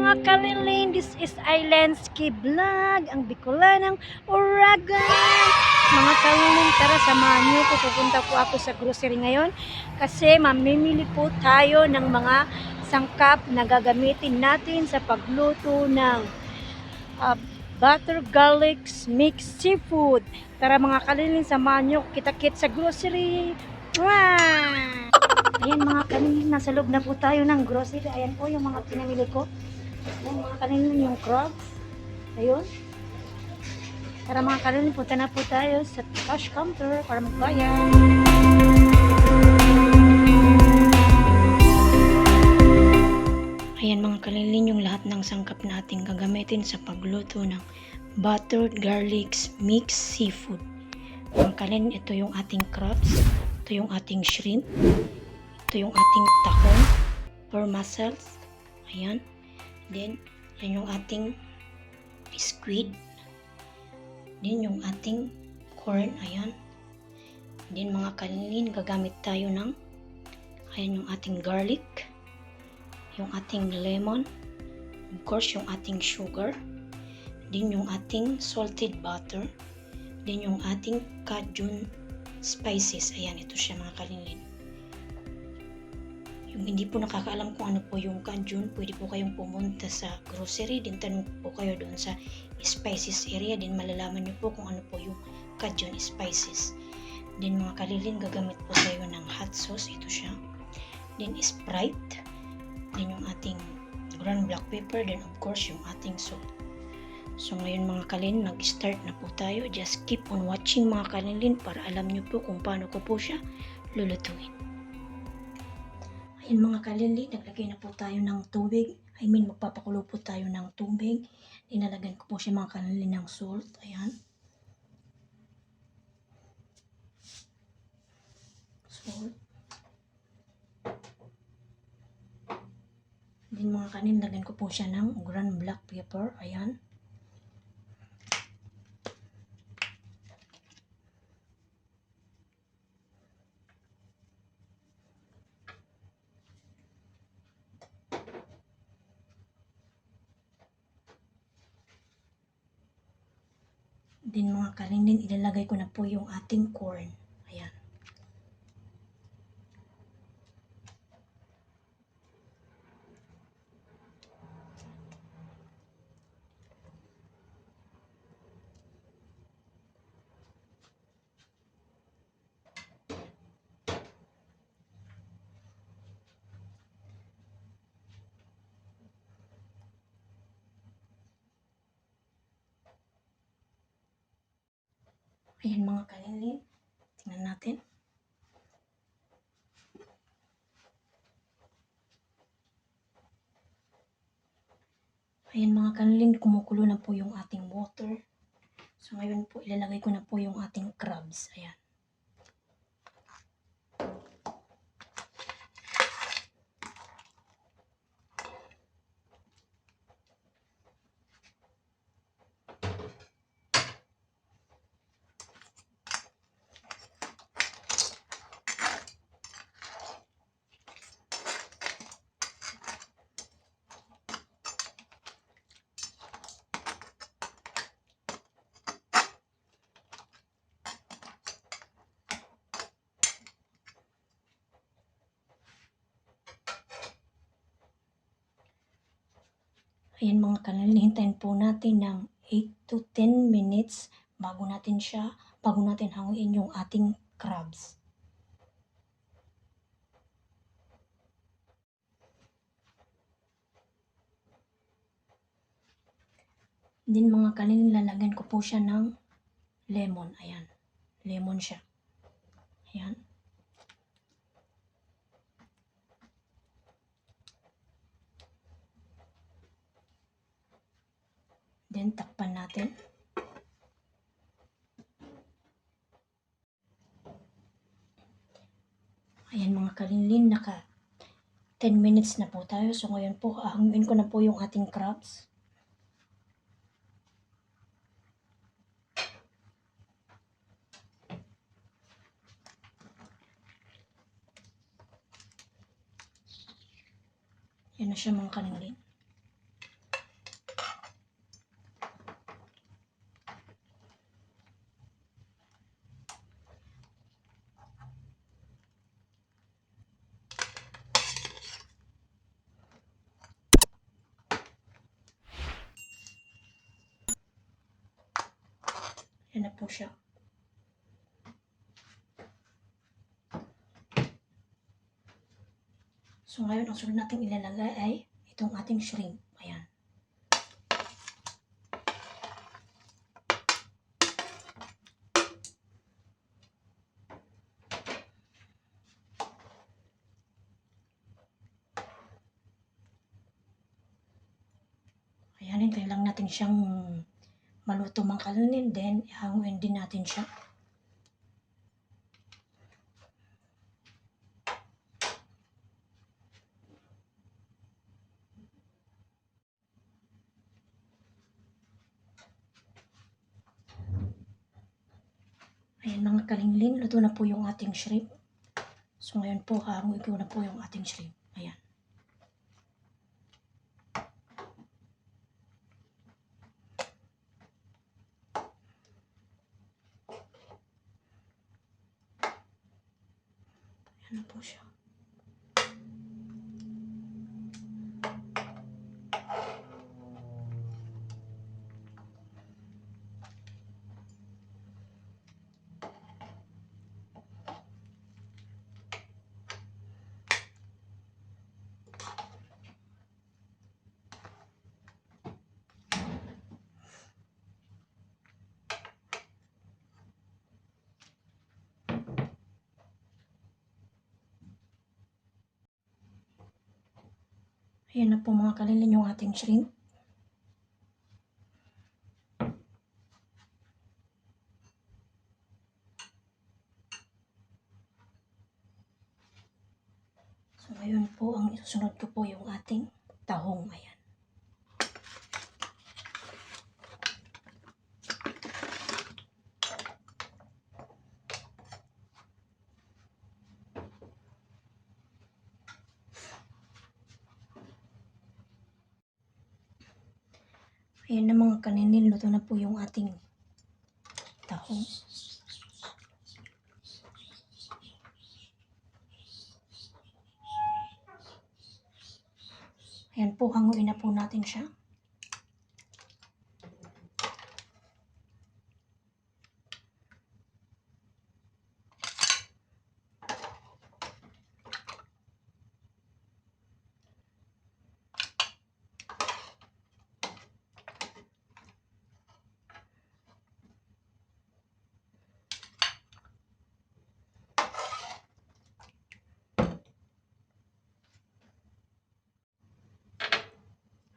mga kalilin, this is Islandski Vlog, ang Bicolanang Uragan. Mga kalilin, tara samahan niyo ko, pupunta po ako sa grocery ngayon kasi mamimili po tayo ng mga sangkap na gagamitin natin sa pagluto ng butter garlic mixed seafood. Tara mga kalilin, samahan niyo, kita-kit sa grocery. Mwah! Ayan mga kanilin, nasa loob na po tayo ng grocery. Ayan po yung mga pinamili ko. Ayan mga kanilin, yung crabs. Ayun. Tara mga kanilin, punta na po tayo sa cash counter para magbayad. Ayan mga kanilin, yung lahat ng sangkap natin gagamitin sa pagluto ng buttered garlic mixed seafood. Mga kanilin, ito yung ating crabs. Ito yung ating shrimp. Ito yung ating tahong or mussels. Ayan. Then, yan yung ating squid. Then, yung ating corn. Ayan. Then, mga kanilin, gagamit tayo ng ayan yung ating garlic. Yung ating lemon. Of course, yung ating sugar. Then, yung ating salted butter. Then, yung ating Cajun spices. Ayan, ito siya mga kanilin. Yung hindi po nakakaalam kung ano po yung Cajun, pwede po kayong pumunta sa grocery, din tanong po kayo doon sa spices area, din malalaman nyo po kung ano po yung Cajun spices. Din mga kalilin, gagamit po tayo ng hot sauce, ito siya. Then Sprite, din yung ating ground black pepper, then of course yung ating salt. So ngayon mga kalilin, nag-start na po tayo. Just keep on watching mga kalilin para alam nyo po kung paano ko po siya lulutuin. Ayan mga kalili, naglagay na po tayo ng tubig. Magpapakulo po tayo ng tubig. Inalagyan ko po siya mga kalili ng salt. Ayan. Salt. Then mga kalili, nalagyan ko po siya ng ground black pepper. Ayan. Then mga kalindin, ilalagay ko na po yung ating corn. Ayan. Ayan mga kalindin, tingnan natin. Ayan mga kanilin, kumukulo na po yung ating water. So ngayon po, ilalagay ko na po yung ating crabs. Ayan. Ayan mga kanilin, hintayin po natin ng 8 to 10 minutes bago natin hanguin yung ating crabs. Then mga kanilin, lalagyan ko po siya ng lemon. Ayan, lemon siya. Ayan. Then takpan natin. Ayan mga kalinlin, naka 10 minutes na po tayo. So ngayon po, hanguin ko na po yung ating crabs. Yan na siya mga kalinlin. Yan na po siya. So ngayon, ang sunod natin ilalagay ay itong ating shrimp. Ayan. Ayan, hintayin lang natin siyang maluto mga kanin. Then, ihanguin din natin siya. Ayan mga kalingling, luto na po yung ating shrimp. So ngayon po, hahanguin ko na po yung ating shrimp. Ayan. Ayan na po siya. Ayan na po mga kalingling yung ating shrimp. So ngayon po, ang isusunod ko po yung ating tahong. Ayan. Ayan na mga kalingling, luto na po yung ating tahong. Ayan po, hanguin na po natin siya.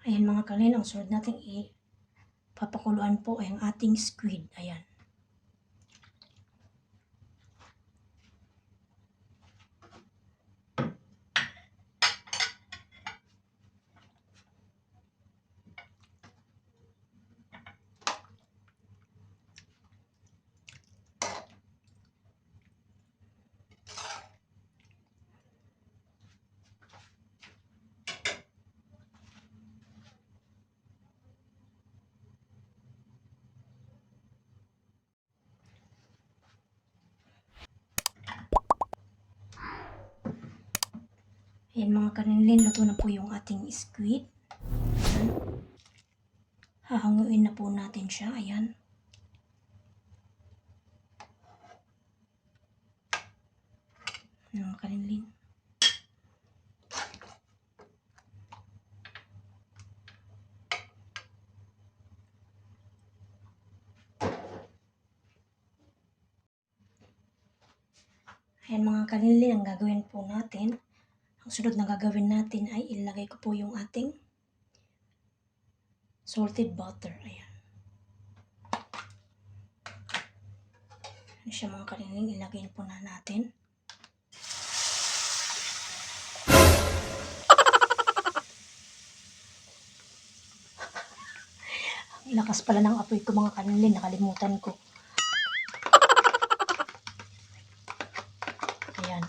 Ayan mga kalingling, ang sunod natin papakuluan po ay ang ating squid. Ayan. Ayan mga kalingling, luto na po yung ating squid. Ayan. Hahanguin na po natin siya. Ayan. Ayan mga kalingling. Ayan mga kalingling, ang gagawin po natin, ang sunod na gagawin natin ay ilagay ko po yung ating salted butter. Ayan. Ayan siya mga kalingling, ilagay po na natin. Ang lakas pala ng apoy ko mga kalingling, nakalimutan ko. Ayan.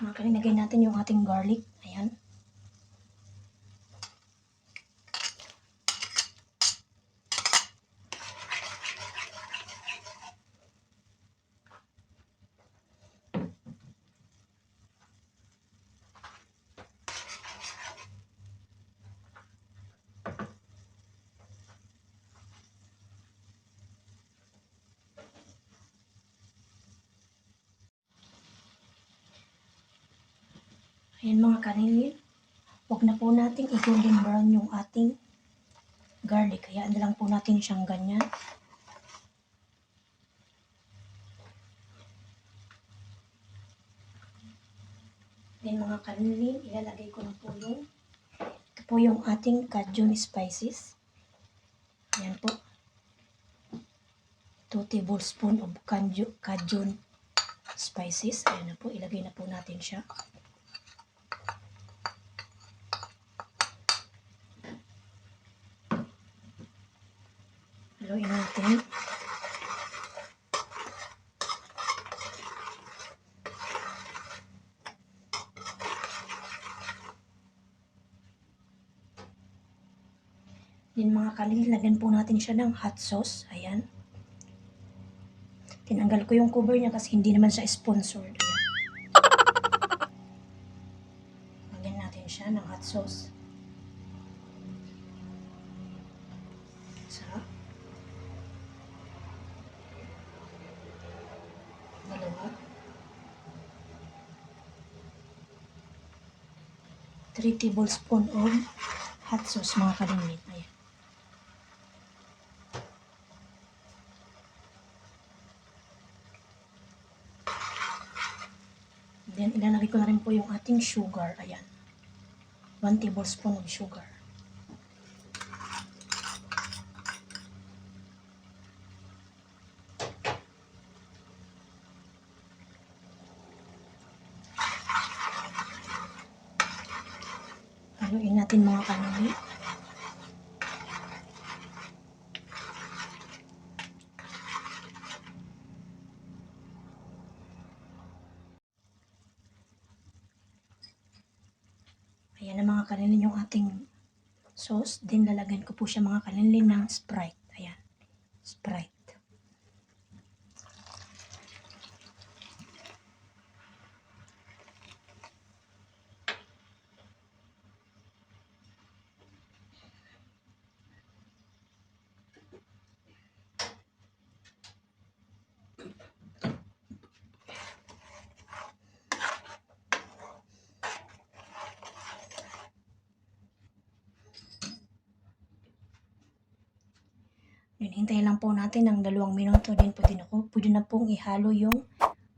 Mga kalingling, lagay natin yung ating garlic. Ayan. Ayan mga kanilin, huwag na po natin i-golden brown yung ating garlic. Kaya na lang po natin siyang ganyan. Then mga kanilin, ilalagay ko na po ito po yung ating Cajun spices. Ayan po. 2 tablespoon of Cajun spices. Ayan na po, ilagay na po natin siya. Haluin natin. Then mga kanilin, lagyan po natin siya ng hot sauce. Ayan. Tinanggal ko yung cover niya kasi hindi naman siya sponsored. Ayan. Lagyan natin siya ng hot sauce. Sarap. Dalawa. 3 tablespoon of hot sauce mga kanilin. Ayan. Then, ilalagay ko na rin po yung ating sugar. Ayan. 1 tablespoon of sugar. Haluin natin mga kanilin. Ayan na mga kanilin yung ating sauce. Then, lalagyan ko po siya mga kanilin ng Sprite. Ayan. Sprite. Then, hintayin lang po natin ng 2 minuto. Then, pwede na pong ihalo yung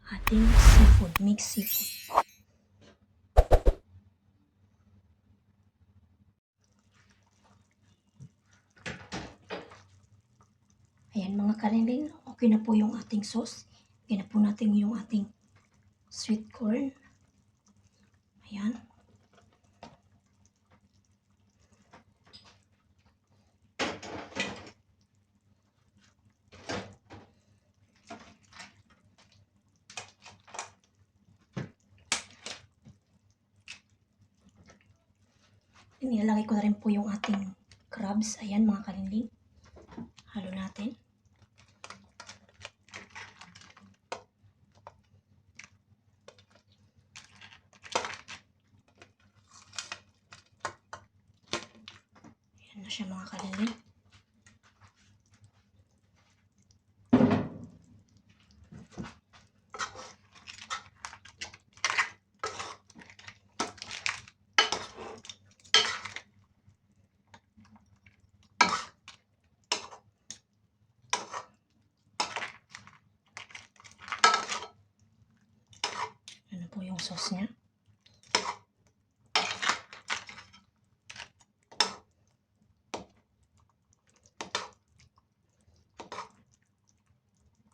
ating seafood, mixed seafood. Ayan mga kanilin, okay na po yung ating sauce. Okay na po natin yung ating sweet corn. Ayan. Nilalagay ko na rin po yung ating crabs. Ayan mga kanilin. Halo natin. Ayan na siya mga kanilin. Ano po yung sauce niya.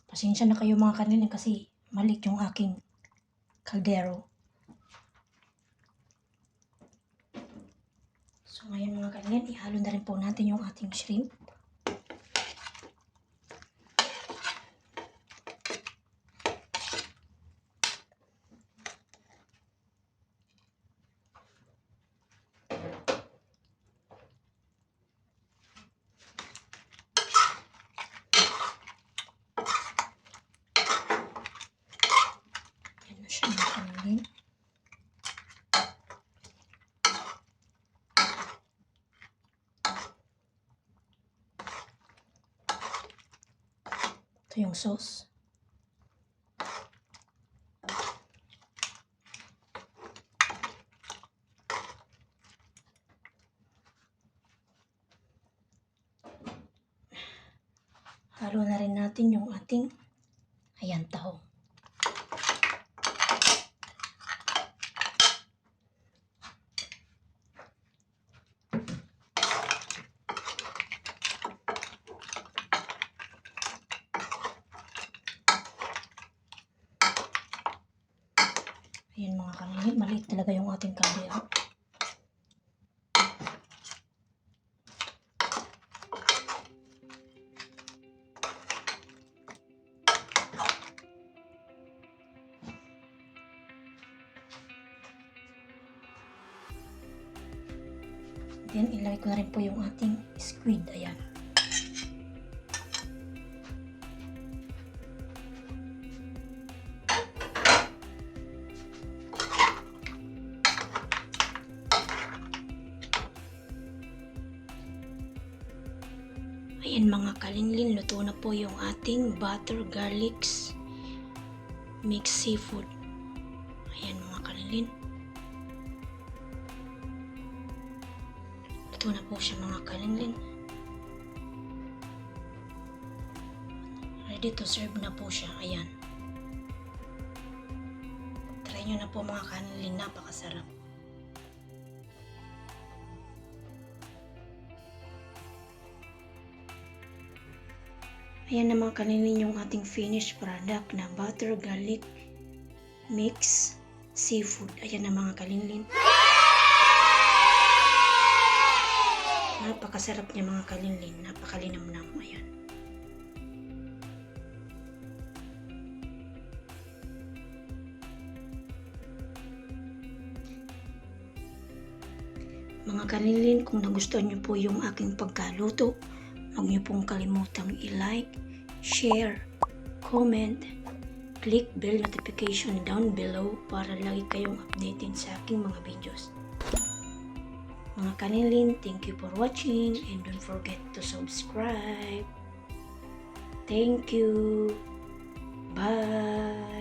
Pasensya na kayo mga kanilin kasi maliit yung aking kaldero. So ngayon mga kanilin, ihalo na rin po natin yung ating shrimp. Yan na siya mga kanilin. Ito yung sauce. Ihalo na rin natin yung ating tahong. Ayan mga kalingit, maliit talaga yung ating kabya. Then, ilagay ko na rin po yung ating squid. Ayan. Ayan mga kalinlin, luto na po yung ating butter garlics mixed seafood. Ayan mga kalinlin. Luto na po siya mga kalinlin. Ready to serve na po siya. Ayan. Try nyo na po mga kalinlin, napakasarap. Ayan na mga kalinlin yung ating finished product na butter garlic mix seafood. Ayan na mga kalinlin. Napakasarap niya mga kalinlin. Napakalinamnam. Ayan. Mga kalinlin, kung nagustuhan niyo po yung aking pagkaluto, huwag niyo pong kalimutang i-like, share, comment, click bell notification down below para lagi kayong updated sa aking mga videos. Mga kalinlin, thank you for watching and don't forget to subscribe. Thank you. Bye.